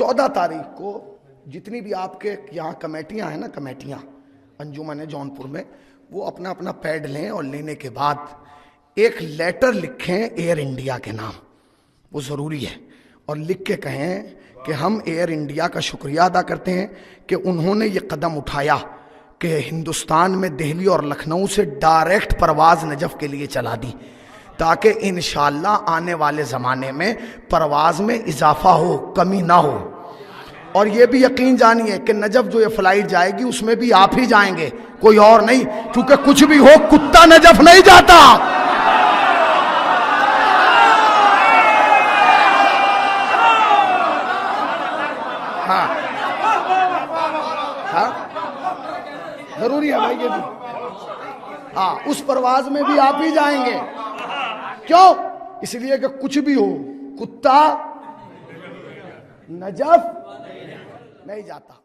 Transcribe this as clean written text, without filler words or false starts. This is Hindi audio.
14 तारीख को जितनी भी आपके यहाँ कमेटियाँ हैं ना, कमेटियाँ अंजुमन है जौनपुर में, वो अपना अपना पैड लें और लेने के बाद एक लेटर लिखें एयर इंडिया के नाम, वो ज़रूरी है, और लिख के कहें कि हम एयर इंडिया का शुक्रिया अदा करते हैं कि उन्होंने ये कदम उठाया कि हिंदुस्तान में दिल्ली और लखनऊ से डायरेक्ट परवाज़ नजफ़ के लिए चला दी, ताकि इंशाअल्लाह आने वाले ज़माने में परवाज़ में इजाफा हो, कमी ना हो। और ये भी यकीन जानिए कि नजफ़ जो ये फ्लाइट जाएगी उसमें भी आप ही जाएंगे, कोई और नहीं, क्योंकि कुछ भी हो कुत्ता नजफ़ नहीं जाता। हाँ हाँ, जरूरी है भाई ये भी। हाँ, उस परवाज में भी आप ही जाएंगे। क्यों? इसलिए कि कुछ भी हो कुत्ता नजफ़ नहीं जाता।